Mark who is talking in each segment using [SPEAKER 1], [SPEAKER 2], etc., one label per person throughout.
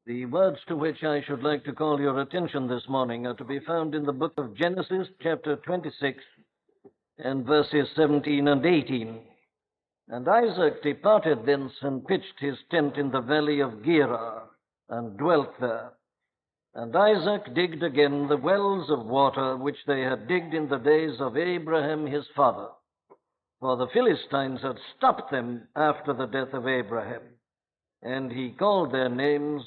[SPEAKER 1] The words to which I should like to call your attention this morning are to be found in the book of Genesis, chapter 26, and verses 17 and 18. And Isaac departed thence and pitched his tent in the Valley of Gerar, and dwelt there. And Isaac digged again the wells of water which they had digged in the days of Abraham his father, for the Philistines had stopped them after the death of Abraham. And he called their names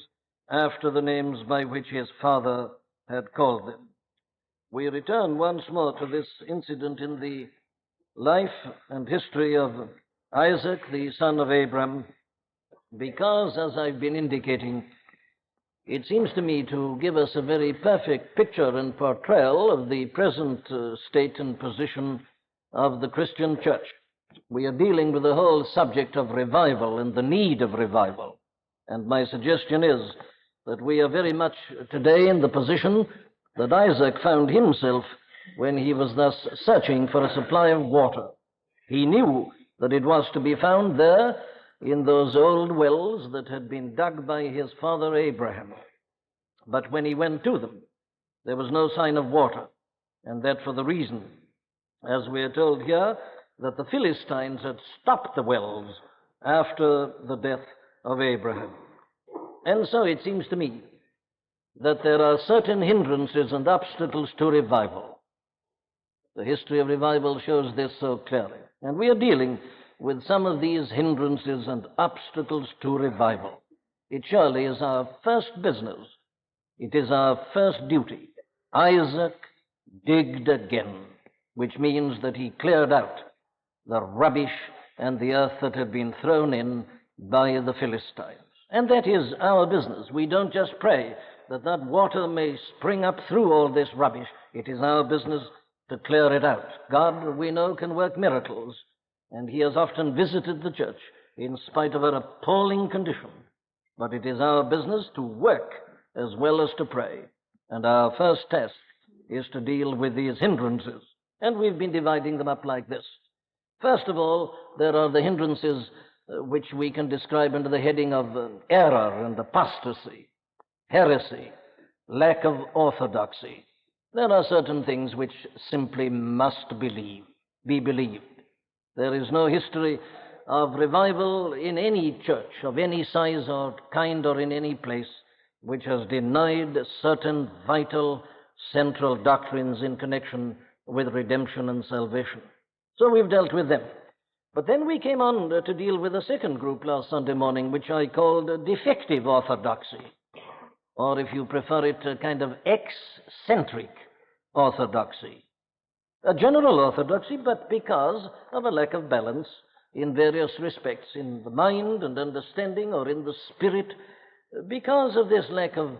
[SPEAKER 1] after the names by which his father had called them. We return once more to this incident in the life and history of Isaac, the son of Abraham, because, as I've been indicating, it seems to me to give us a very perfect picture and portrayal of the present state and position of the Christian church. We are dealing with the whole subject of revival and the need of revival. And my suggestion is that we are very much today in the position that Isaac found himself when he was thus searching for a supply of water. He knew that it was to be found there in those old wells that had been dug by his father Abraham. But when he went to them, there was no sign of water, and that for the reason, as we are told here, that the Philistines had stopped the wells after the death of Abraham. And so it seems to me that there are certain hindrances and obstacles to revival. The history of revival shows this so clearly. And we are dealing with some of these hindrances and obstacles to revival. It surely is our first business. It is our first duty. Isaac digged again, which means that he cleared out the rubbish and the earth that had been thrown in by the Philistines. And that is our business. We don't just pray that that water may spring up through all this rubbish. It is our business to clear it out. God, we know, can work miracles, and he has often visited the church in spite of her appalling condition. But it is our business to work as well as to pray. And our first task is to deal with these hindrances. And we've been dividing them up like this. First of all, there are the hindrances which we can describe under the heading of error and apostasy, heresy, lack of orthodoxy. There are certain things which simply must be believed. There is no history of revival in any church of any size or kind or in any place which has denied certain vital central doctrines in connection with redemption and salvation. So we've dealt with them. But then we came on to deal with a second group last Sunday morning, which I called defective orthodoxy, or if you prefer it, a kind of eccentric orthodoxy. A general orthodoxy, but because of a lack of balance in various respects, in the mind and understanding or in the spirit, because of this lack of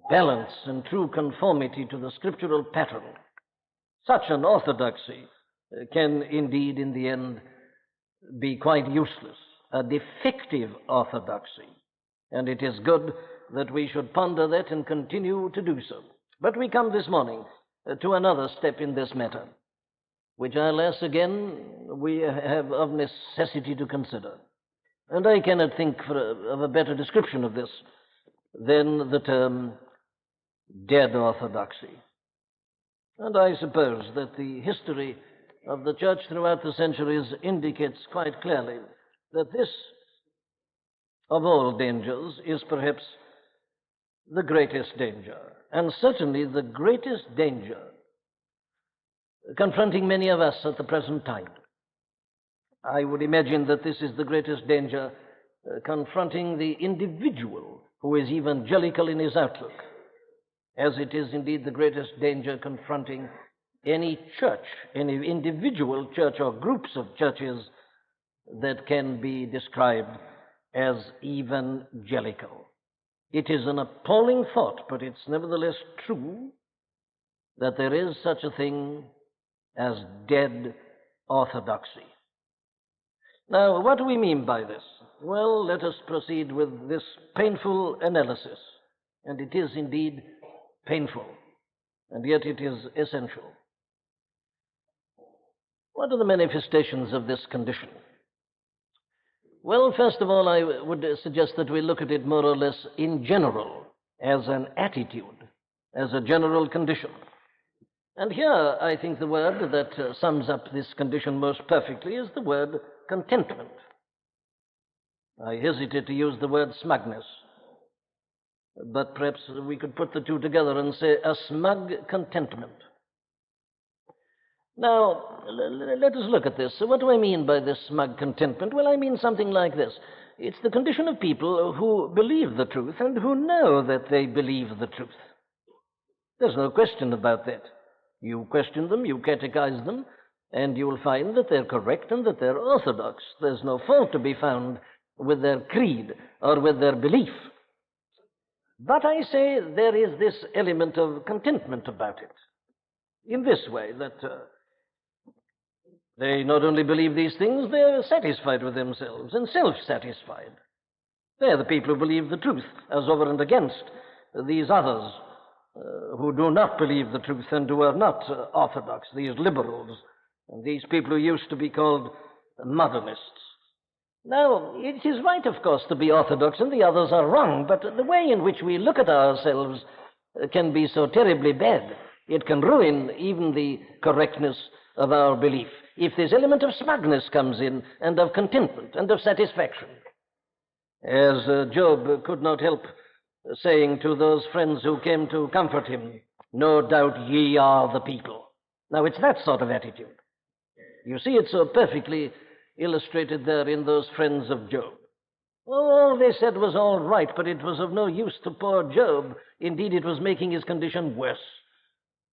[SPEAKER 1] balance and true conformity to the scriptural pattern. Such an orthodoxy can indeed, in the end, be quite useless, a defective orthodoxy. And it is good that we should ponder that and continue to do so. But we come this morning to another step in this matter, which, alas, again, we have of necessity to consider. And I cannot think of a better description of this than the term dead orthodoxy. And I suppose that the history of the church throughout the centuries indicates quite clearly that this, of all dangers, is perhaps the greatest danger, and certainly the greatest danger confronting many of us at the present time. I would imagine that this is the greatest danger confronting the individual who is evangelical in his outlook, as it is indeed the greatest danger confronting any church, any individual church or groups of churches that can be described as evangelical. It is an appalling thought, but it's nevertheless true that there is such a thing as dead orthodoxy. Now, what do we mean by this? Well, let us proceed with this painful analysis. And it is indeed painful, and yet it is essential. What are the manifestations of this condition? Well, first of all, I would suggest that we look at it more or less in general, as an attitude, as a general condition. And here, I think the word that sums up this condition most perfectly is the word contentment. I hesitate to use the word smugness, but perhaps we could put the two together and say a smug contentment. Now, let us look at this. So what do I mean by this smug contentment? Well, I mean something like this. It's the condition of people who believe the truth and who know that they believe the truth. There's no question about that. You question them, you catechize them, and you will find that they're correct and that they're orthodox. There's no fault to be found with their creed or with their belief. But I say there is this element of contentment about it, in this way, that they not only believe these things, they're satisfied with themselves and self-satisfied. They're the people who believe the truth, as over and against these others who do not believe the truth and who are not orthodox, these liberals, and these people who used to be called modernists. Now, it is right, of course, to be orthodox, and the others are wrong, but the way in which we look at ourselves can be so terribly bad. It can ruin even the correctness of our belief if this element of smugness comes in, and of contentment, and of satisfaction. As Job could not help saying to those friends who came to comfort him, "No doubt ye are the people." Now, it's that sort of attitude. You see it so perfectly illustrated there in those friends of Job. All they said was all right, but it was of no use to poor Job. Indeed, it was making his condition worse.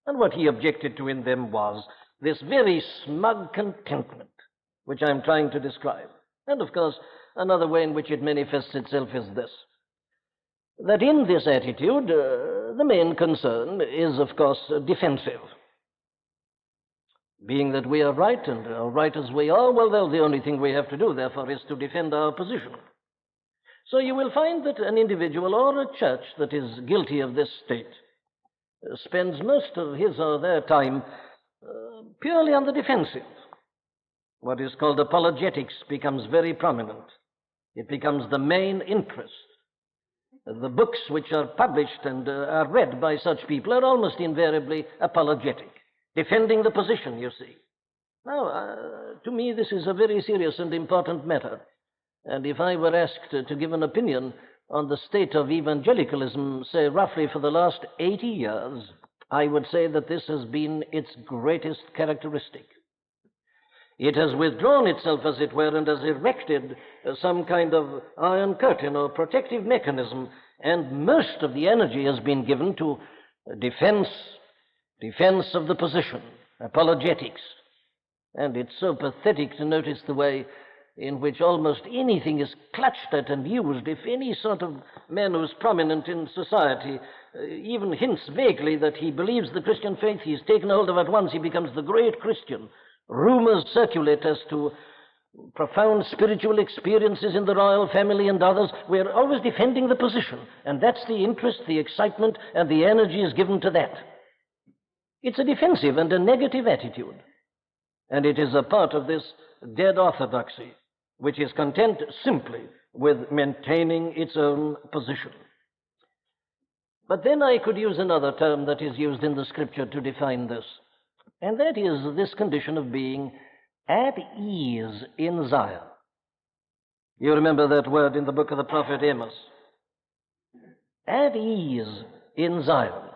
[SPEAKER 1] And what he objected to in them was this very smug contentment, which I'm trying to describe. And, of course, another way in which it manifests itself is this, that in this attitude, the main concern is, of course, defensive. Being that we are right, and are right as we are, well, the only thing we have to do, therefore, is to defend our position. So you will find that an individual or a church that is guilty of this state spends most of his or their time purely on the defensive. What is called apologetics becomes very prominent. It becomes the main interest. The books which are published and are read by such people are almost invariably apologetic, defending the position, you see. Now, to me, this is a very serious and important matter. And if I were asked to give an opinion on the state of evangelicalism, say roughly for the last 80 years, I would say that this has been its greatest characteristic. It has withdrawn itself, as it were, and has erected some kind of iron curtain or protective mechanism, and most of the energy has been given to defense of the position, apologetics. And it's so pathetic to notice the way in which almost anything is clutched at and used. If any sort of man who's prominent in society even hints vaguely that he believes the Christian faith, he's taken hold of at once, he becomes the great Christian. Rumors circulate as to profound spiritual experiences in the royal family and others. We're always defending the position, and that's the interest, the excitement, and the energy is given to that. It's a defensive and a negative attitude, and it is a part of this dead orthodoxy, which is content simply with maintaining its own position. But then I could use another term that is used in the Scripture to define this, and that is this condition of being at ease in Zion. You remember that word in the book of the prophet Amos. At ease in Zion.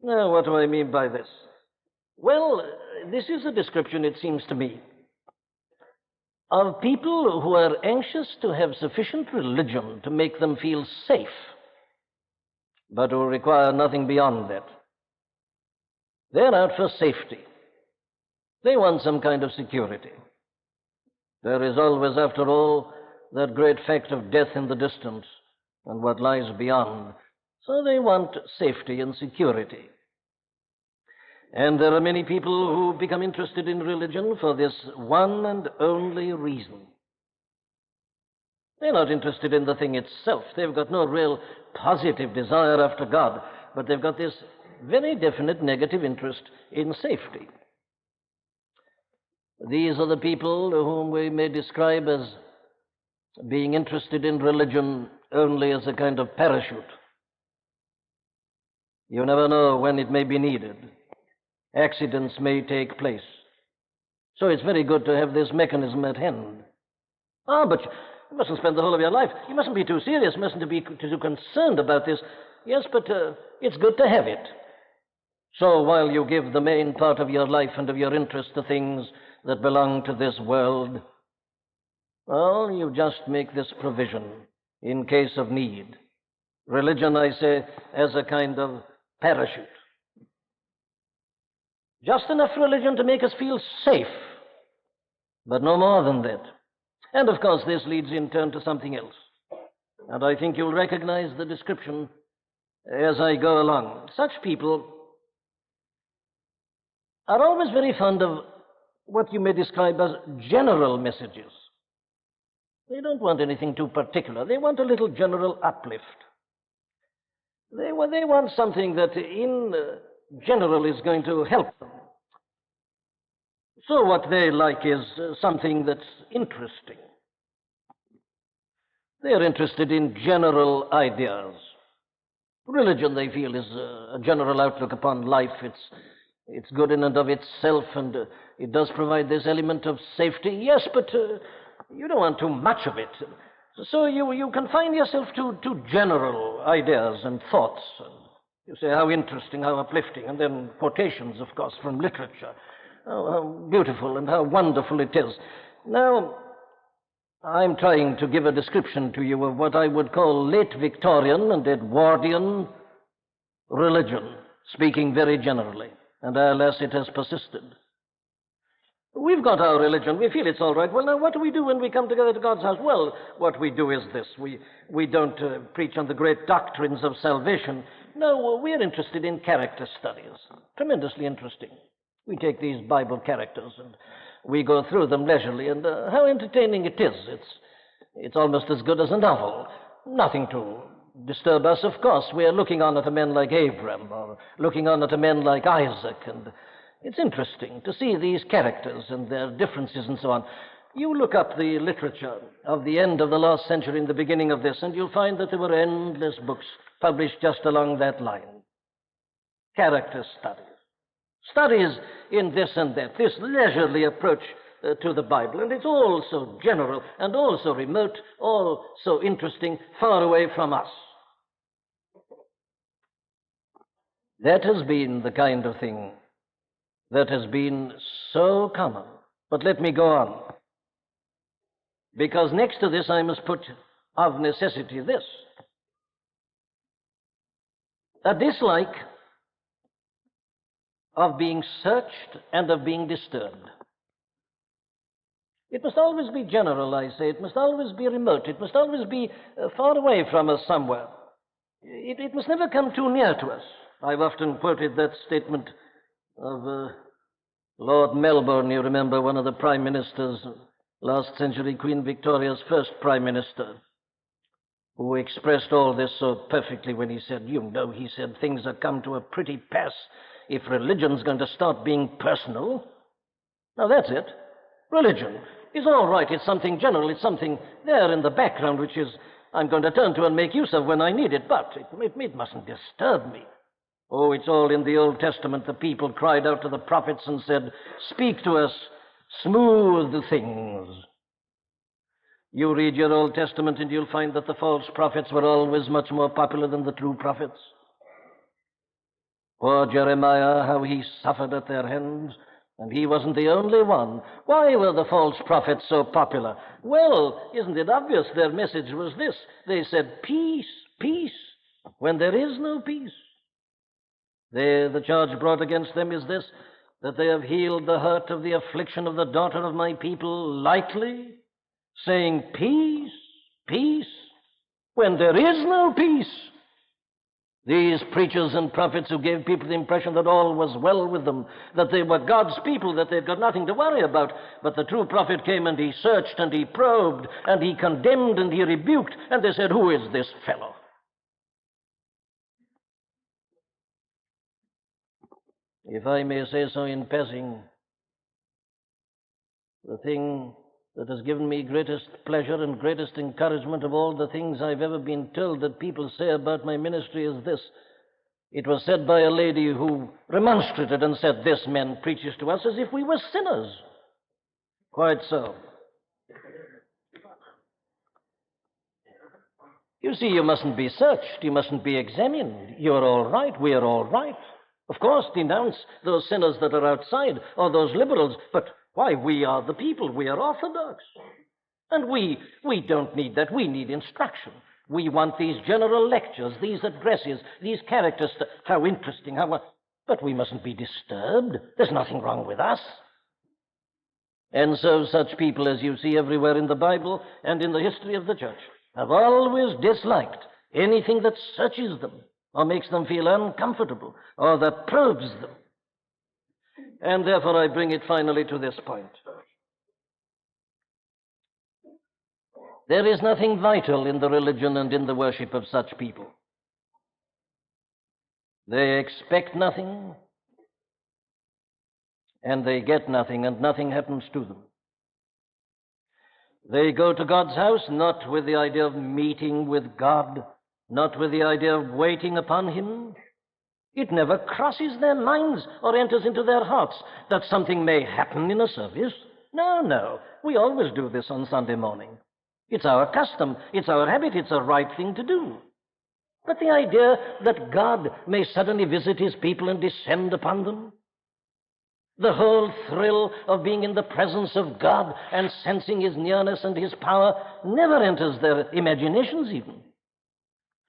[SPEAKER 1] Now, what do I mean by this? Well, this is a description, it seems to me, of people who are anxious to have sufficient religion to make them feel safe, but who require nothing beyond that. They're out for safety. They want some kind of security. There is always, after all, that great fact of death in the distance and what lies beyond. So they want safety and security. And there are many people who become interested in religion for this one and only reason. They're not interested in the thing itself. They've got no real positive desire after God, but they've got this very definite negative interest in safety. These are the people whom we may describe as being interested in religion only as a kind of parachute. You never know when it may be needed. Accidents may take place. So it's very good to have this mechanism at hand. Ah, but you mustn't spend the whole of your life. You mustn't be too serious, mustn't be too concerned about this. Yes, but it's good to have it. So while you give the main part of your life and of your interest to things that belong to this world, well, you just make this provision in case of need. Religion, I say, as a kind of parachute. Just enough religion to make us feel safe, but no more than that. And of course, this leads in turn to something else. And I think you'll recognize the description as I go along. Such people are always very fond of what you may describe as general messages. They don't want anything too particular. They want a little general uplift. They want something that in general is going to help them. So what they like is something that's interesting. They're interested in general ideas. Religion, they feel, is a general outlook upon life. It's good in and of itself, and it does provide this element of safety. Yes, but you don't want too much of it. So you confine yourself to general ideas and thoughts. You say how interesting, how uplifting, and then quotations, of course, from literature. How beautiful and how wonderful it is. Now, I'm trying to give a description to you of what I would call late Victorian and Edwardian religion, speaking very generally, and alas, it has persisted. We've got our religion. We feel it's all right. Well, now, what do we do when we come together to God's house? Well, what we do is this. We don't preach on the great doctrines of salvation. No, we're interested in character studies. Tremendously interesting. We take these Bible characters and we go through them leisurely, and how entertaining it is. It's almost as good as a novel. Nothing to disturb us, of course. We're looking on at a man like Abraham, or looking on at a man like Isaac, and it's interesting to see these characters and their differences and so on. You look up the literature of the end of the last century and the beginning of this, and you'll find that there were endless books published just along that line. Character studies. Studies in this and that, this leisurely approach to the Bible. And it's all so general and all so remote, all so interesting, far away from us. That has been the kind of thing that has been so common. But let me go on. Because next to this I must put of necessity this. A dislike of being searched and of being disturbed. It must always be general, I say. It must always be remote. It must always be far away from us somewhere. It must never come too near to us. I've often quoted that statement of Lord Melbourne, you remember, one of the prime ministers, last century, Queen Victoria's first prime minister, who expressed all this so perfectly when he said, he said, things have come to a pretty pass if religion's going to start being personal. Now that's it. Religion is all right. It's something general. It's something there in the background, which is I'm going to turn to and make use of when I need it, but it mustn't disturb me. Oh, it's all in the Old Testament. The people cried out to the prophets and said, speak to us, smooth things. You read your Old Testament and you'll find that the false prophets were always much more popular than the true prophets. Poor Jeremiah, how he suffered at their hands, and he wasn't the only one. Why were the false prophets so popular? Well, isn't it obvious? Their message was this. They said, peace, peace, when there is no peace. The charge brought against them is this, that they have healed the hurt of the affliction of the daughter of my people lightly, saying, peace, peace, when there is no peace. These preachers and prophets who gave people the impression that all was well with them, that they were God's people, that they'd got nothing to worry about. But the true prophet came and he searched and he probed and he condemned and he rebuked, and they said, who is this fellow? If I may say so in passing, the thing that has given me greatest pleasure and greatest encouragement of all the things I've ever been told that people say about my ministry is this. It was said by a lady who remonstrated and said, "This man preaches to us as if we were sinners." Quite so. You see, you mustn't be searched. You mustn't be examined. You're all right. We're all right. Of course, denounce those sinners that are outside or those liberals, but why? We are the people. We are Orthodox. And we don't need that. We need instruction. We want these general lectures, these addresses, these characters. How interesting, but we mustn't be disturbed. There's nothing wrong with us. And so such people, as you see everywhere in the Bible and in the history of the church, have always disliked anything that searches them or makes them feel uncomfortable or that probes them. And therefore I bring it finally to this point. There is nothing vital in the religion and in the worship of such people. They expect nothing, and they get nothing, and nothing happens to them. They go to God's house not with the idea of meeting with God, not with the idea of waiting upon Him. It never crosses their minds or enters into their hearts that something may happen in a service. No, we always do this on Sunday morning. It's our custom, it's our habit, it's a right thing to do. But the idea that God may suddenly visit His people and descend upon them, the whole thrill of being in the presence of God and sensing His nearness and His power never enters their imaginations even.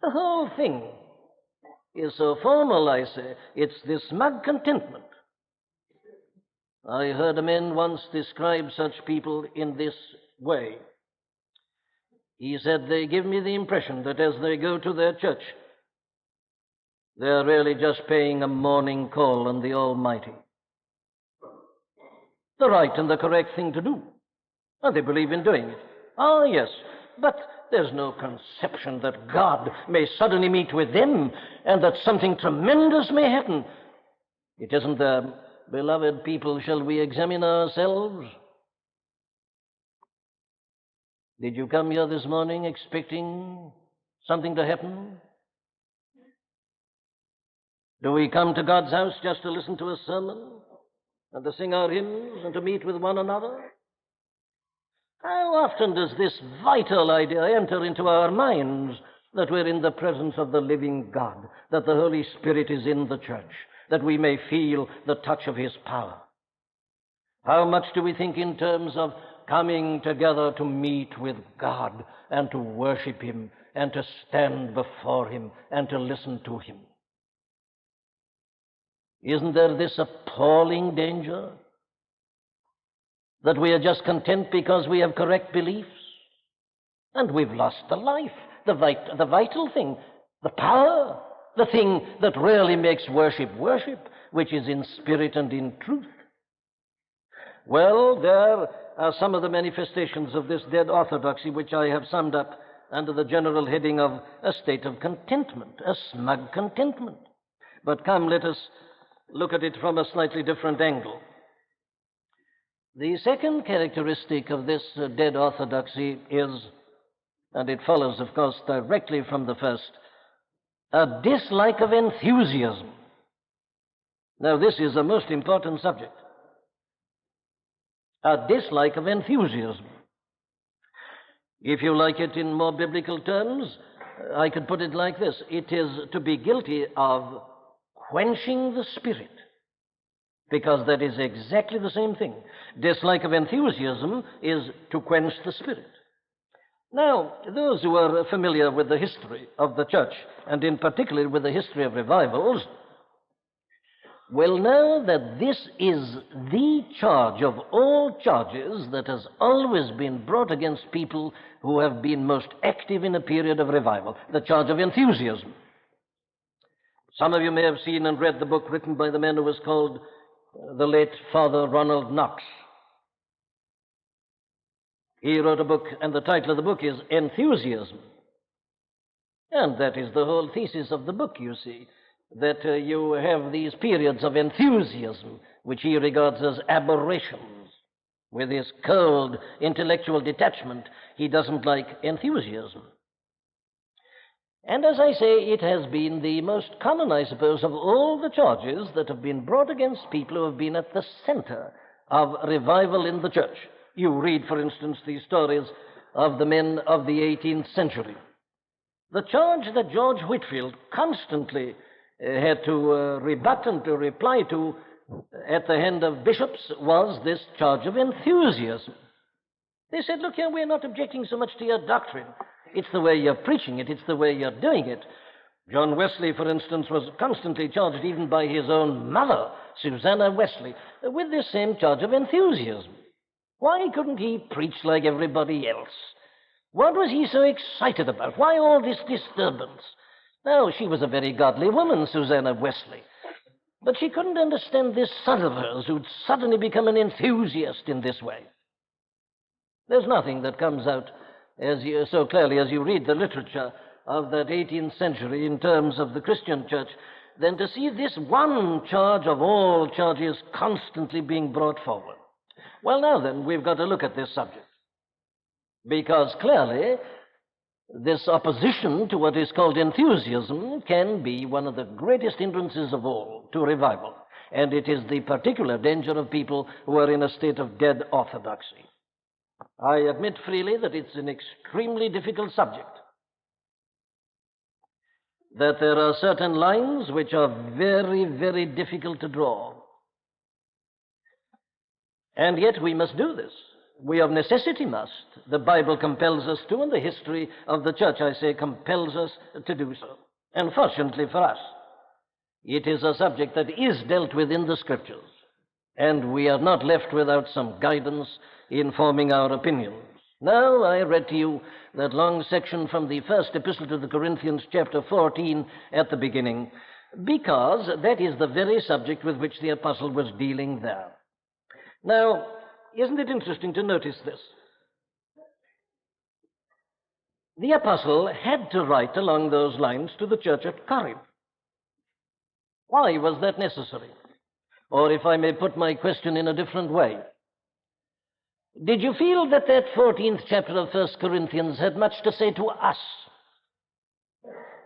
[SPEAKER 1] The whole thing is so formal, I say. It's this smug contentment. I heard a man once describe such people in this way. He said, they give me the impression that as they go to their church, they're really just paying a morning call on the Almighty. The right and the correct thing to do. And they believe in doing it. Ah, yes, but there's no conception that God may suddenly meet with them and that something tremendous may happen. It isn't the beloved people, shall we examine ourselves? Did you come here this morning expecting something to happen? Do we come to God's house just to listen to a sermon and to sing our hymns and to meet with one another? How often does this vital idea enter into our minds that we're in the presence of the living God, that the Holy Spirit is in the church, that we may feel the touch of His power? How much do we think in terms of coming together to meet with God and to worship Him and to stand before Him and to listen to Him? Isn't there this appalling danger that we are just content because we have correct beliefs? And we've lost the life, the vital thing, the power, the thing that really makes worship, which is in spirit and in truth. Well, there are some of the manifestations of this dead orthodoxy which I have summed up under the general heading of a state of contentment, a smug contentment. But come, let us look at it from a slightly different angle. The second characteristic of this dead orthodoxy is, and it follows, of course, directly from the first, a dislike of enthusiasm. Now, this is a most important subject. A dislike of enthusiasm. If you like it in more biblical terms, I could put it like this. It is to be guilty of quenching the Spirit, because that is exactly the same thing. Dislike of enthusiasm is to quench the Spirit. Now, those who are familiar with the history of the church, and in particular with the history of revivals, will know that this is the charge of all charges that has always been brought against people who have been most active in a period of revival, the charge of enthusiasm. Some of you may have seen and read the book written by the man who was called the late Father Ronald Knox. He wrote a book, and the title of the book is Enthusiasm. And that is the whole thesis of the book, you see, that you have these periods of enthusiasm, which he regards as aberrations. with his cold intellectual detachment. He doesn't like enthusiasm. And as I say, it has been the most common, I suppose, of all the charges that have been brought against people who have been at the center of revival in the church. You read, for instance, the stories of the men of the 18th century. The charge that George Whitefield constantly had to rebut and to reply to at the hand of bishops was this charge of enthusiasm. They said, look here, we're not objecting so much to your doctrine. It's the way you're preaching it. It's the way you're doing it. John Wesley, for instance, was constantly charged even by his own mother, Susanna Wesley, with this same charge of enthusiasm. Why couldn't he preach like everybody else? What was he so excited about? Why all this disturbance? Now, she was a very godly woman, Susanna Wesley, but she couldn't understand this son of hers who'd suddenly become an enthusiast in this way. There's nothing that comes out so clearly as you read the literature of that 18th century in terms of the Christian church than to see this one charge of all charges constantly being brought forward. Well, now then, we've got to look at this subject, because clearly this opposition to what is called enthusiasm can be one of the greatest hindrances of all to revival, and it is the particular danger of people who are in a state of dead orthodoxy. I admit freely that it's an extremely difficult subject, that there are certain lines which are very, very difficult to draw. And yet we must do this. We of necessity must. The Bible compels us to, and the history of the church, I say, compels us to do so. And fortunately for us, it is a subject that is dealt with in the Scriptures, and we are not left without some guidance in forming our opinions. Now, I read to you that long section from the first epistle to the Corinthians, chapter 14, at the beginning, because that is the very subject with which the apostle was dealing there. Now, isn't it interesting to notice this? The apostle had to write along those lines to the church at Corinth. Why was that necessary? Or if I may put my question in a different way, did you feel that 14th chapter of 1 Corinthians had much to say to us?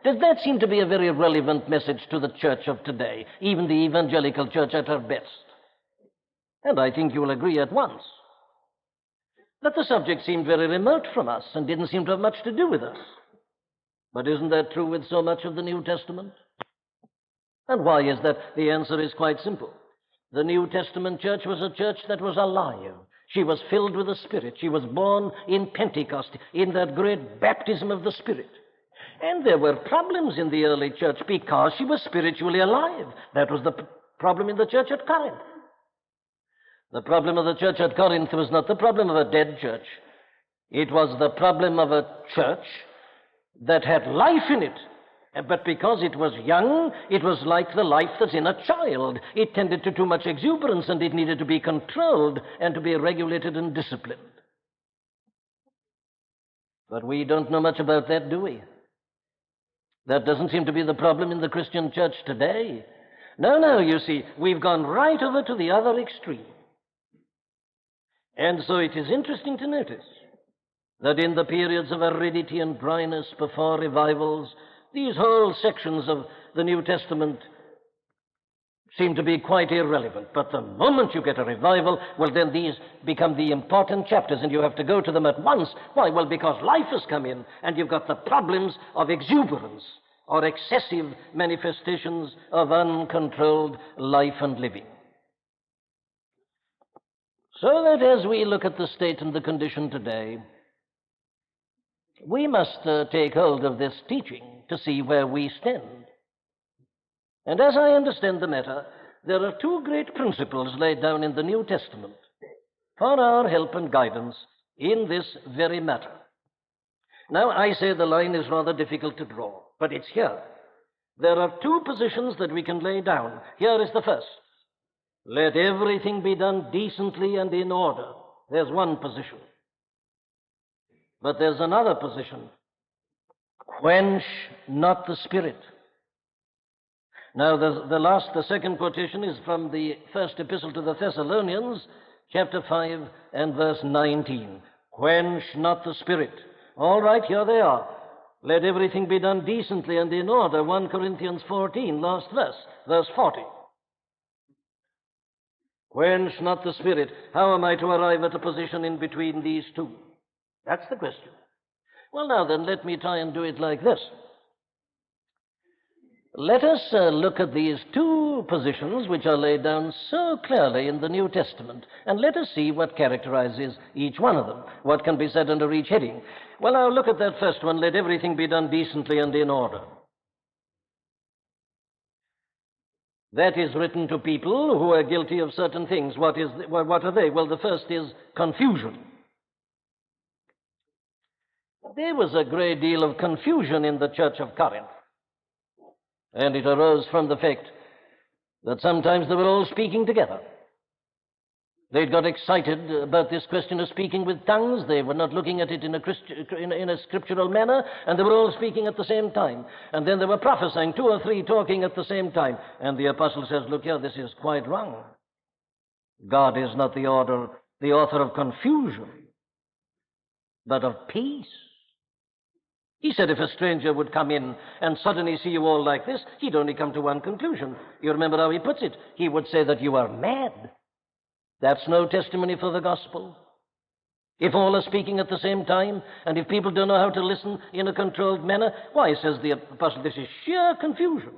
[SPEAKER 1] Does that seem to be a very relevant message to the church of today, even the evangelical church at her best? And I think you will agree at once that the subject seemed very remote from us and didn't seem to have much to do with us. But isn't that true with so much of the New Testament? And why is that? The answer is quite simple. The New Testament church was a church that was alive. She was filled with the Spirit. She was born in Pentecost, in that great baptism of the Spirit. And there were problems in the early church because she was spiritually alive. That was the problem in the church at Corinth. The problem of the church at Corinth was not the problem of a dead church. It was the problem of a church that had life in it. But because it was young, it was like the life that's in a child. It tended to too much exuberance, and it needed to be controlled and to be regulated and disciplined. But we don't know much about that, do we? That doesn't seem to be the problem in the Christian church today. No, you see, we've gone right over to the other extreme. And so it is interesting to notice that in the periods of aridity and dryness before revivals, these whole sections of the New Testament seem to be quite irrelevant. But the moment you get a revival, well, then these become the important chapters, and you have to go to them at once. Why? Well, because life has come in, and you've got the problems of exuberance or excessive manifestations of uncontrolled life and living. So that as we look at the state and the condition today, we must take hold of this teaching to see where we stand. And as I understand the matter, there are two great principles laid down in the New Testament for our help and guidance in this very matter. Now, I say the line is rather difficult to draw, but it's here. There are two positions that we can lay down. Here is the first. Let everything be done decently and in order. There's one position. But there's another position. Quench not the Spirit. Now, the second quotation is from the first epistle to the Thessalonians, chapter 5 and verse 19. Quench not the Spirit. All right, here they are. Let everything be done decently and in order. 1 Corinthians 14, last verse 40. Quench not the Spirit. How am I to arrive at a position in between these two? That's the question. Well, now then, let me try and do it like this. Let us look at these two positions which are laid down so clearly in the New Testament, and let us see what characterizes each one of them, what can be said under each heading. Well, now look at that first one, let everything be done decently and in order. That is written to people who are guilty of certain things. What are they? Well, the first is confusion. There was a great deal of confusion in the church of Corinth. And it arose from the fact that sometimes they were all speaking together. They'd got excited about this question of speaking with tongues. They were not looking at it in a scriptural manner, and they were all speaking at the same time. And then they were prophesying, 2 or 3 talking at the same time. And the apostle says, look here, this is quite wrong. God is not the author of confusion, but of peace. He said if a stranger would come in and suddenly see you all like this, he'd only come to one conclusion. You remember how he puts it? He would say that you are mad. That's no testimony for the gospel. If all are speaking at the same time, and if people don't know how to listen in a controlled manner, why, says the apostle, this is sheer confusion.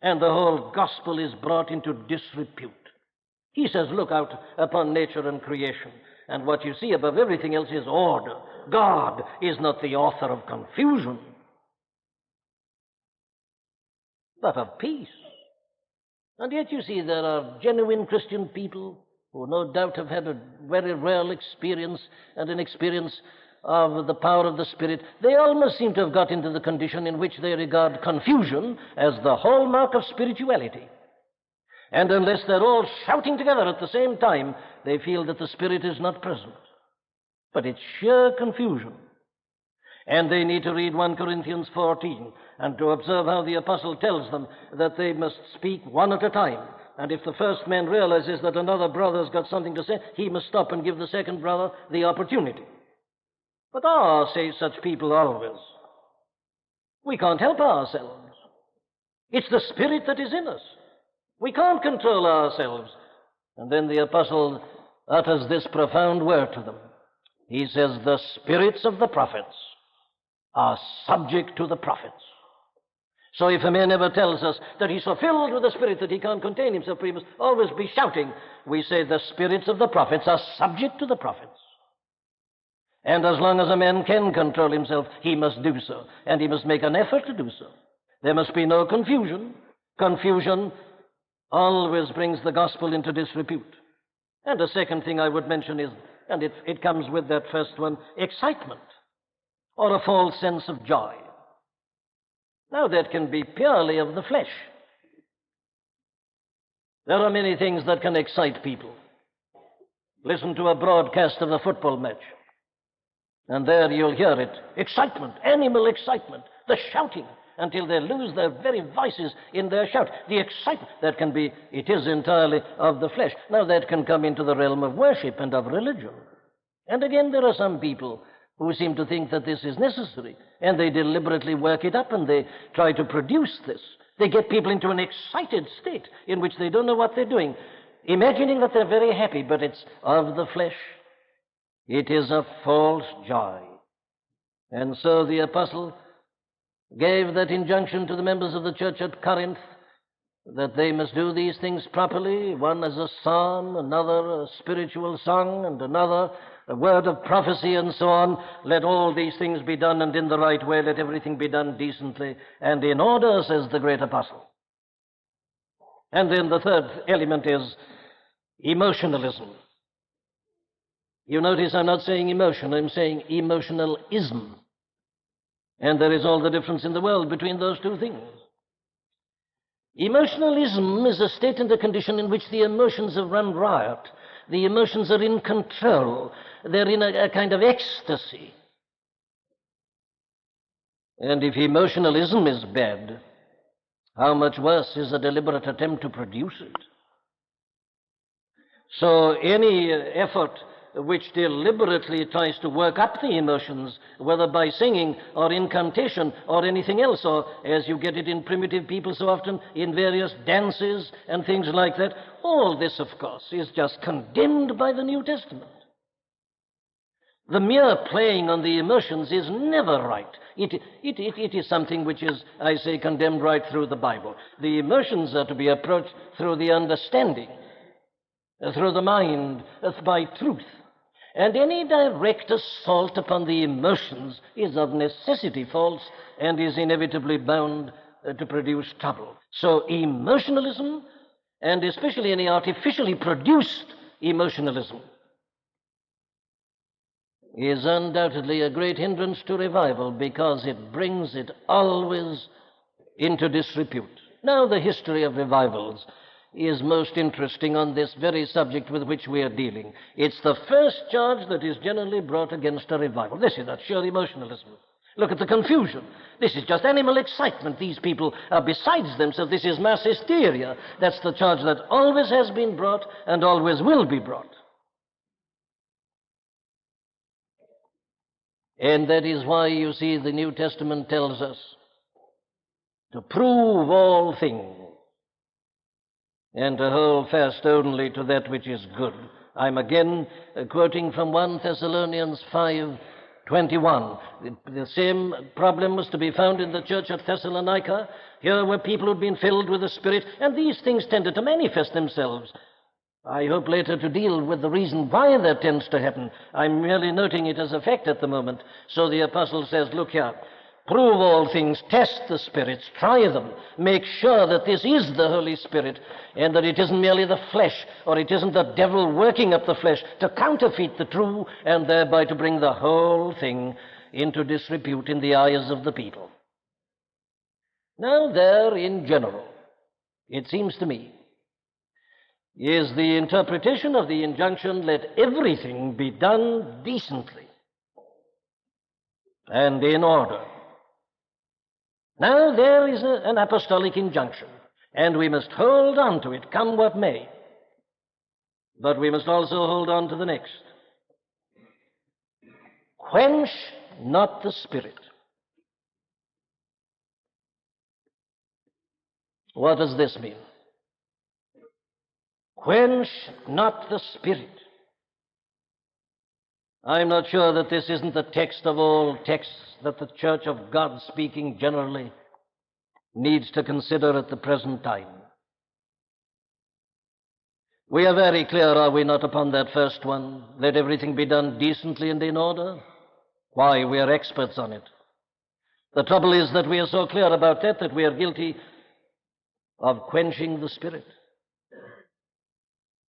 [SPEAKER 1] And the whole gospel is brought into disrepute. He says, look out upon nature and creation, and what you see above everything else is order. God is not the author of confusion, but of peace. And yet you see there are genuine Christian people who no doubt have had a very real experience and an experience of the power of the Spirit. They almost seem to have got into the condition in which they regard confusion as the hallmark of spirituality. And unless they're all shouting together at the same time, they feel that the Spirit is not present. But it's sheer confusion. And they need to read 1 Corinthians 14 and to observe how the apostle tells them that they must speak one at a time. And if the first man realizes that another brother's got something to say, he must stop and give the second brother the opportunity. But say such people always, we can't help ourselves. It's the Spirit that is in us. We can't control ourselves. And then the apostle utters this profound word to them. He says, the spirits of the prophets are subject to the prophets. So if a man ever tells us that he's so filled with the Spirit that he can't contain himself, he must always be shouting, we say the spirits of the prophets are subject to the prophets. And as long as a man can control himself, he must do so. And he must make an effort to do so. There must be no confusion. Confusion always brings the gospel into disrepute. And a second thing I would mention is, and it comes with that first one, excitement, or a false sense of joy. Now that can be purely of the flesh. There are many things that can excite people. Listen to a broadcast of a football match, and there you'll hear it. Excitement, animal excitement, the shouting, until they lose their very voices in their shout. The excitement, it is entirely of the flesh. Now that can come into the realm of worship and of religion. And again, there are some people who seem to think that this is necessary, and they deliberately work it up, and they try to produce this. They get people into an excited state in which they don't know what they're doing, imagining that they're very happy, but it's of the flesh. It is a false joy. And so the apostle gave that injunction to the members of the church at Corinth that they must do these things properly, one as a psalm, another a spiritual song, and another a word of prophecy, and so on. Let all these things be done, and in the right way. Let everything be done decently and in order, says the great apostle. And then the third element is emotionalism. You notice I'm not saying emotion, I'm saying emotionalism. And there is all the difference in the world between those two things. Emotionalism is a state and a condition in which the emotions have run riot. The emotions are in control. They're in a kind of ecstasy. And if emotionalism is bad, how much worse is a deliberate attempt to produce it? So any effort which deliberately tries to work up the emotions, whether by singing or incantation or anything else, or as you get it in primitive people so often, in various dances and things like that, all this, of course, is just condemned by the New Testament. The mere playing on the emotions is never right. It is something which is, I say, condemned right through the Bible. The emotions are to be approached through the understanding, through the mind, by truth. And any direct assault upon the emotions is of necessity false and is inevitably bound to produce trouble. So emotionalism, and especially any artificially produced emotionalism, is undoubtedly a great hindrance to revival because it brings it always into disrepute. Now, the history of revivals is most interesting on this very subject with which we are dealing. It's the first charge that is generally brought against a revival. This is not sheer emotionalism. Look at the confusion. This is just animal excitement. These people are besides themselves. This is mass hysteria. That's the charge that always has been brought and always will be brought. And that is why, you see, the New Testament tells us to prove all things and to hold fast only to that which is good. I'm again quoting from 1 Thessalonians 5:21. The same problem was to be found in the church at Thessalonica. Here were people who'd been filled with the Spirit, and these things tended to manifest themselves. I hope later to deal with the reason why that tends to happen. I'm merely noting it as a fact at the moment. So the apostle says, look here, prove all things, test the spirits, try them, make sure that this is the Holy Spirit and that it isn't merely the flesh, or it isn't the devil working up the flesh to counterfeit the true and thereby to bring the whole thing into disrepute in the eyes of the people. Now there, in general, it seems to me, is the interpretation of the injunction, let everything be done decently and in order. Now there is an apostolic injunction, and we must hold on to it, come what may. But we must also hold on to the next. Quench not the Spirit. What does this mean? Quench not the Spirit. I'm not sure that this isn't the text of all texts that the Church of God speaking generally needs to consider at the present time. We are very clear, are we not, upon that first one? Let everything be done decently and in order. Why, we are experts on it. The trouble is that we are so clear about that we are guilty of quenching the Spirit.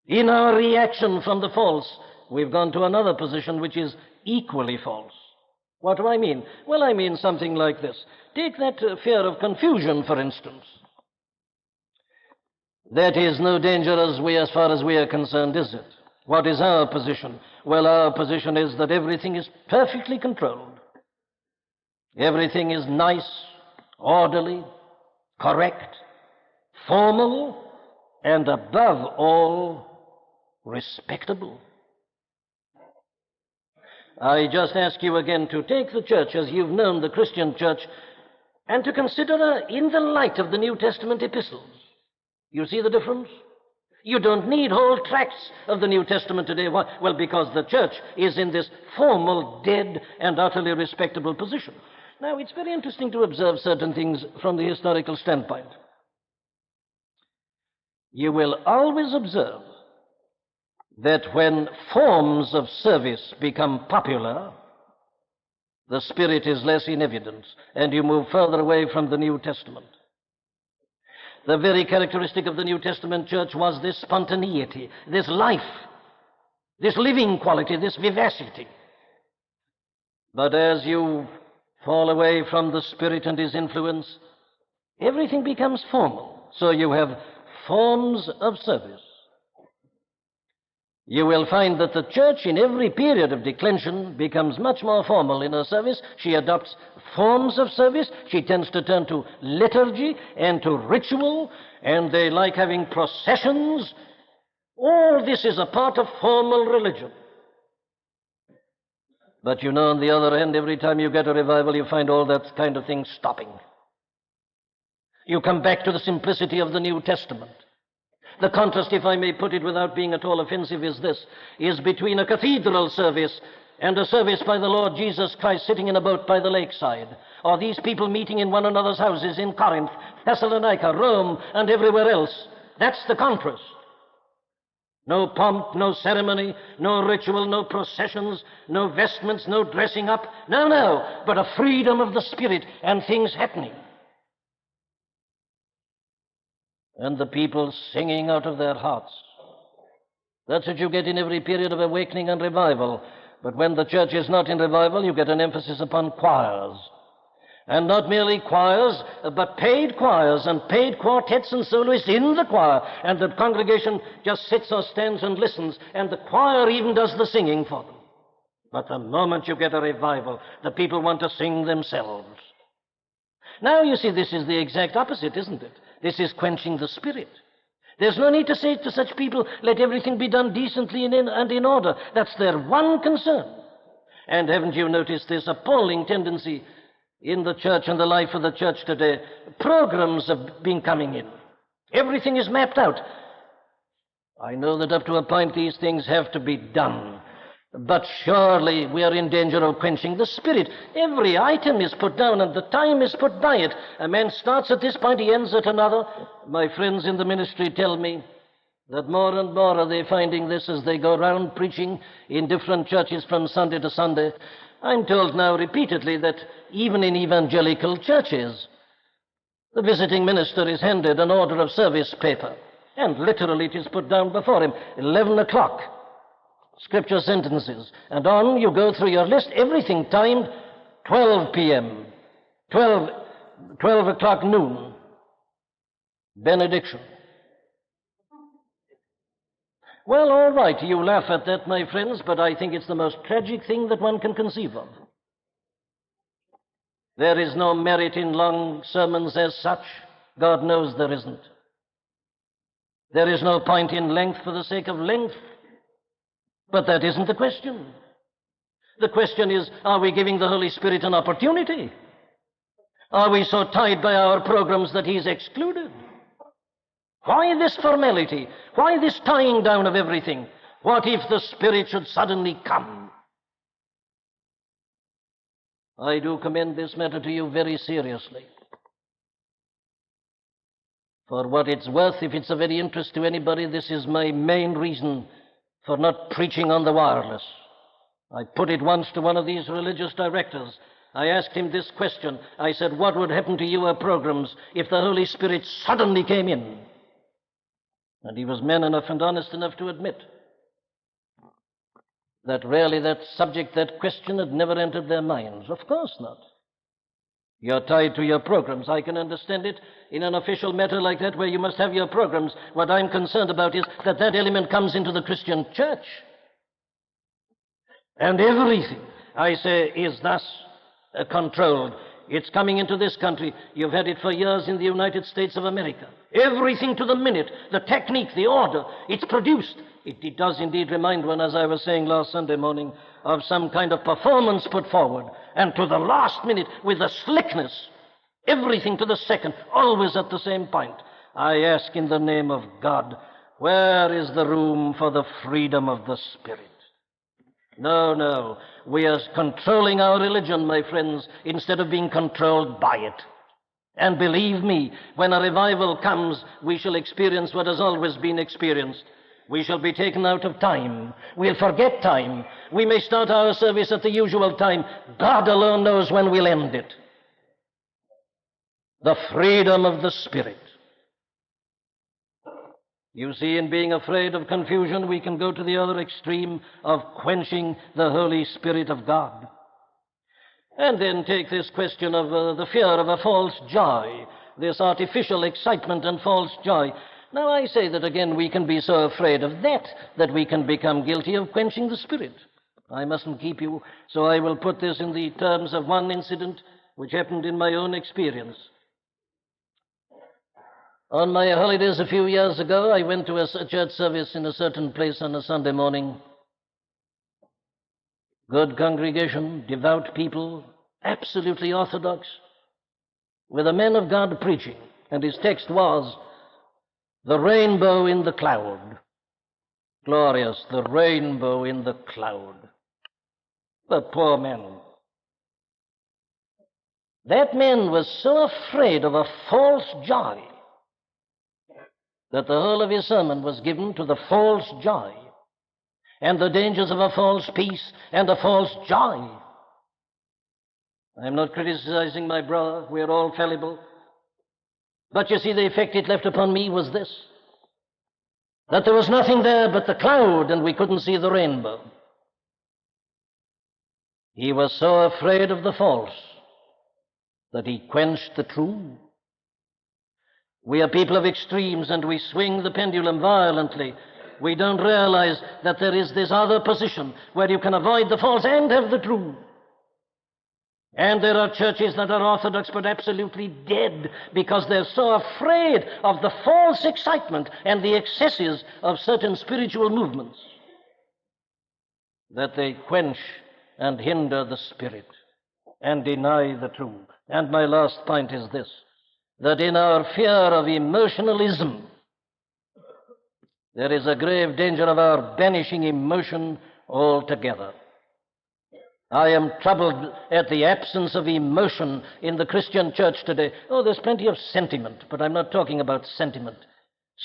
[SPEAKER 1] In our reaction from the false, we've gone to another position which is equally false. What do I mean? Well, I mean something like this. Take that fear of confusion, for instance. That is no danger as far as we are concerned, is it? What is our position? Well, our position is that everything is perfectly controlled. Everything is nice, orderly, correct, formal, and above all, respectable. I just ask you again to take the church as you've known the Christian church and to consider her in the light of the New Testament epistles. You see the difference? You don't need whole tracts of the New Testament today. Why? Well, because the church is in this formal, dead, and utterly respectable position. Now, it's very interesting to observe certain things from the historical standpoint. You will always observe that when forms of service become popular, the Spirit is less in evidence, and you move further away from the New Testament. The very characteristic of the New Testament church was this spontaneity, this life, this living quality, this vivacity. But as you fall away from the Spirit and His influence, everything becomes formal. So you have forms of service. You will find that the church in every period of declension becomes much more formal in her service. She adopts forms of service. She tends to turn to liturgy and to ritual, and they like having processions. All this is a part of formal religion. But you know, on the other hand, every time you get a revival, you find all that kind of thing stopping. You come back to the simplicity of the New Testament. The contrast, if I may put it without being at all offensive, is this, is between a cathedral service and a service by the Lord Jesus Christ sitting in a boat by the lakeside, or these people meeting in one another's houses in Corinth, Thessalonica, Rome, and everywhere else. That's the contrast. No pomp, no ceremony, no ritual, no processions, no vestments, no dressing up. No, but a freedom of the Spirit and things happening. And the people singing out of their hearts. That's what you get in every period of awakening and revival. But when the church is not in revival, you get an emphasis upon choirs. And not merely choirs, but paid choirs and paid quartets and soloists in the choir. And the congregation just sits or stands and listens, and the choir even does the singing for them. But the moment you get a revival, the people want to sing themselves. Now, you see, this is the exact opposite, isn't it? This is quenching the Spirit. There's no need to say to such people, let everything be done decently and in order. That's their one concern. And haven't you noticed this appalling tendency in the church and the life of the church today? Programs have been coming in. Everything is mapped out. I know that up to a point these things have to be done. But surely we are in danger of quenching the Spirit. Every item is put down and the time is put by it. A man starts at this point, he ends at another. My friends in the ministry tell me that more and more are they finding this as they go round preaching in different churches from Sunday to Sunday. I'm told now repeatedly that even in evangelical churches, the visiting minister is handed an order of service paper, and literally it is put down before him, 11 o'clock. Scripture sentences, and on you go through your list, everything timed 12 p.m., 12 o'clock noon, benediction. Well, all right, you laugh at that, my friends, but I think it's the most tragic thing that one can conceive of. There is no merit in long sermons as such. God knows there isn't. There is no point in length for the sake of length. But that isn't the question. The question is, are we giving the Holy Spirit an opportunity? Are we so tied by our programs that He's excluded? Why this formality? Why this tying down of everything? What if the Spirit should suddenly come? I do commend this matter to you very seriously. For what it's worth, if it's of any interest to anybody, this is my main reason for not preaching on the wireless. I put it once to one of these religious directors. I asked him this question. I said, what would happen to your programs if the Holy Spirit suddenly came in? And he was man enough and honest enough to admit that really that subject, that question had never entered their minds. Of course not. You're tied to your programs. I can understand it in an official matter like that where you must have your programs. What I'm concerned about is that that element comes into the Christian church. And everything, I say, is thus controlled. It's coming into this country. You've had it for years in the United States of America. Everything to the minute, the technique, the order, it's produced. It does indeed remind one, as I was saying last Sunday morning, of some kind of performance put forward. And to the last minute, with the slickness, everything to the second, always at the same point. I ask in the name of God, where is the room for the freedom of the Spirit? No. We are controlling our religion, my friends, instead of being controlled by it. And believe me, when a revival comes, we shall experience what has always been experienced. We shall be taken out of time. We'll forget time. We may start our service at the usual time. God alone knows when we'll end it. The freedom of the Spirit. You see, in being afraid of confusion, we can go to the other extreme of quenching the Holy Spirit of God. And then take this question of the fear of a false joy, this artificial excitement and false joy. Now, I say that again, we can be so afraid of that we can become guilty of quenching the Spirit. I mustn't keep you, so I will put this in the terms of one incident which happened in my own experience. On my holidays a few years ago, I went to a church service in a certain place on a Sunday morning. Good congregation, devout people, absolutely orthodox, with a man of God preaching. And his text was, "The rainbow in the cloud." Glorious, the rainbow in the cloud. The poor man. That man was so afraid of a false joy that the whole of his sermon was given to the false joy and the dangers of a false peace and a false joy. I'm not criticizing my brother. We're all fallible. But you see, the effect it left upon me was this, that there was nothing there but the cloud and we couldn't see the rainbow. He was so afraid of the false that he quenched the true. We are people of extremes and we swing the pendulum violently. We don't realize that there is this other position where you can avoid the false and have the true. And there are churches that are orthodox but absolutely dead because they're so afraid of the false excitement and the excesses of certain spiritual movements that they quench and hinder the Spirit and deny the true. And my last point is this, that in our fear of emotionalism, there is a grave danger of our banishing emotion altogether. I am troubled at the absence of emotion in the Christian church today. Oh, there's plenty of sentiment, but I'm not talking about sentiment.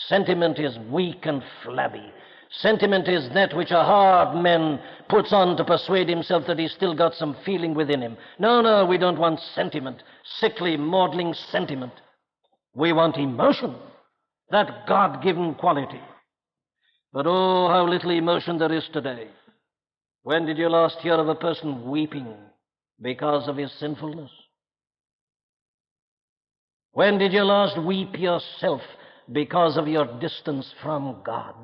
[SPEAKER 1] Sentiment is weak and flabby. Sentiment is that which a hard man puts on to persuade himself that he's still got some feeling within him. No, we don't want sentiment, sickly, maudling sentiment. We want emotion, that God-given quality. But oh, how little emotion there is today. When did you last hear of a person weeping because of his sinfulness? When did you last weep yourself because of your distance from God?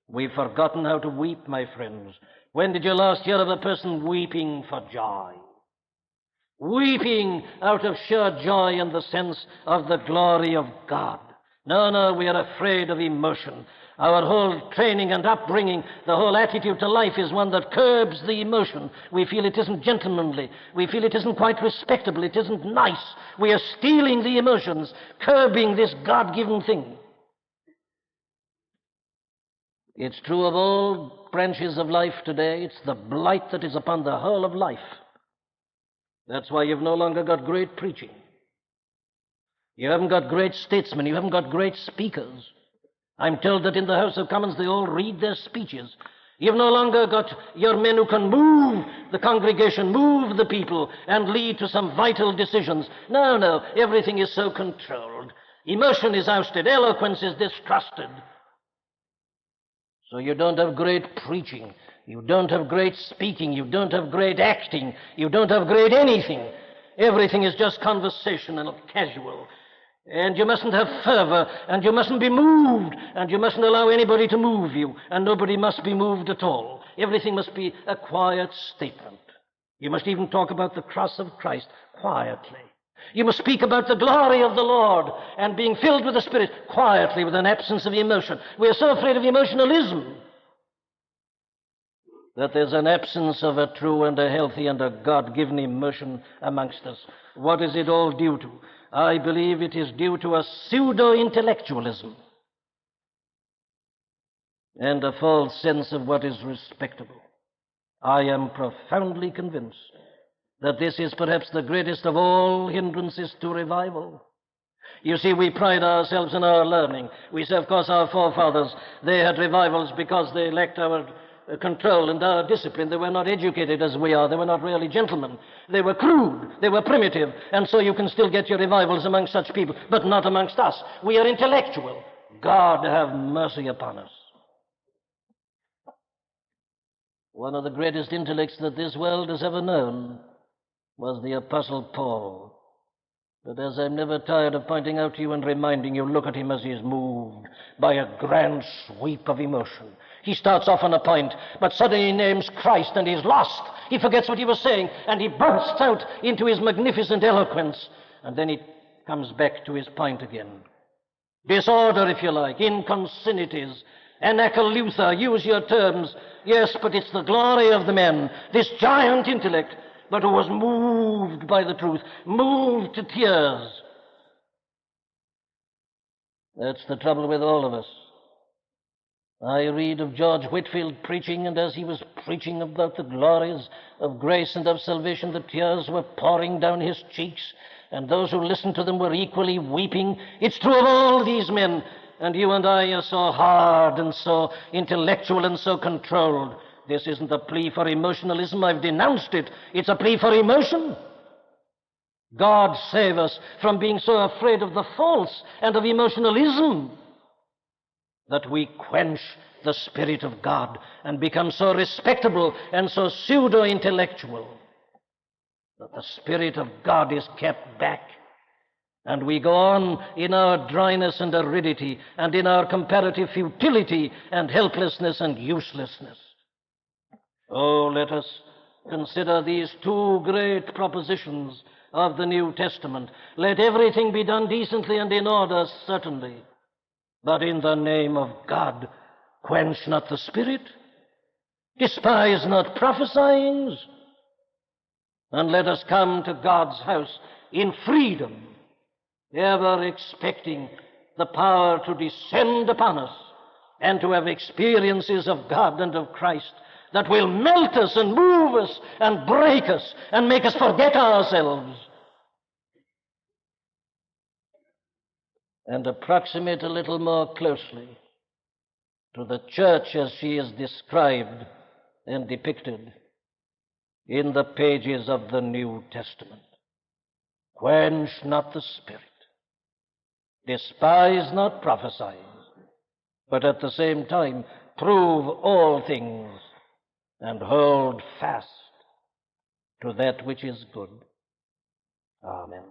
[SPEAKER 1] We've forgotten how to weep, my friends. When did you last hear of a person weeping for joy? Weeping out of sheer joy in the sense of the glory of God. No, we are afraid of emotion. Our whole training and upbringing, the whole attitude to life is one that curbs the emotion. We feel it isn't gentlemanly. We feel it isn't quite respectable. It isn't nice. We are stealing the emotions, curbing this God-given thing. It's true of all branches of life today. It's the blight that is upon the whole of life. That's why you've no longer got great preaching. You haven't got great statesmen. You haven't got great speakers. I'm told that in the House of Commons they all read their speeches. You've no longer got your men who can move the congregation, move the people, and lead to some vital decisions. No, everything is so controlled. Emotion is ousted. Eloquence is distrusted. So you don't have great preaching. You don't have great speaking. You don't have great acting. You don't have great anything. Everything is just conversational, casual. And you mustn't have fervor, and you mustn't be moved, and you mustn't allow anybody to move you, and nobody must be moved at all. Everything must be a quiet statement. You must even talk about the cross of Christ quietly. You must speak about the glory of the Lord and being filled with the Spirit quietly with an absence of emotion. We are so afraid of emotionalism that there's an absence of a true and a healthy and a God-given emotion amongst us. What is it all due to? I believe it is due to a pseudo-intellectualism and a false sense of what is respectable. I am profoundly convinced that this is perhaps the greatest of all hindrances to revival. You see, we pride ourselves in our learning. We say, of course, our forefathers, they had revivals because they lacked our control and our discipline. They were not educated as we are. They were not really gentlemen. They were crude. They were primitive. And so you can still get your revivals among such people, but not amongst us. We are intellectual. God have mercy upon us. One of the greatest intellects that this world has ever known was the Apostle Paul. But as I'm never tired of pointing out to you and reminding you, look at him as he is moved by a grand sweep of emotion. He starts off on a point, but suddenly he names Christ and he's lost. He forgets what he was saying, and he bursts out into his magnificent eloquence. And then he comes back to his point again. Disorder, if you like, inconsistencies, anakalutha, use your terms. Yes, but it's the glory of the man, this giant intellect, but who was moved by the truth, moved to tears. That's the trouble with all of us. I read of George Whitefield preaching, and as he was preaching about the glories of grace and of salvation, the tears were pouring down his cheeks, and those who listened to them were equally weeping. It's true of all these men, and you and I are so hard and so intellectual and so controlled. This isn't a plea for emotionalism. I've denounced it. It's a plea for emotion. God save us from being so afraid of the false and of emotionalism that we quench the Spirit of God and become so respectable and so pseudo-intellectual that the Spirit of God is kept back, and we go on in our dryness and aridity and in our comparative futility and helplessness and uselessness. Oh, let us consider these two great propositions of the New Testament. Let everything be done decently and in order, certainly. But in the name of God, quench not the Spirit, despise not prophesyings, and let us come to God's house in freedom, ever expecting the power to descend upon us and to have experiences of God and of Christ that will melt us and move us and break us and make us forget ourselves and approximate a little more closely to the church as she is described and depicted in the pages of the New Testament. Quench not the Spirit, despise not prophesying, but at the same time prove all things and hold fast to that which is good. Amen.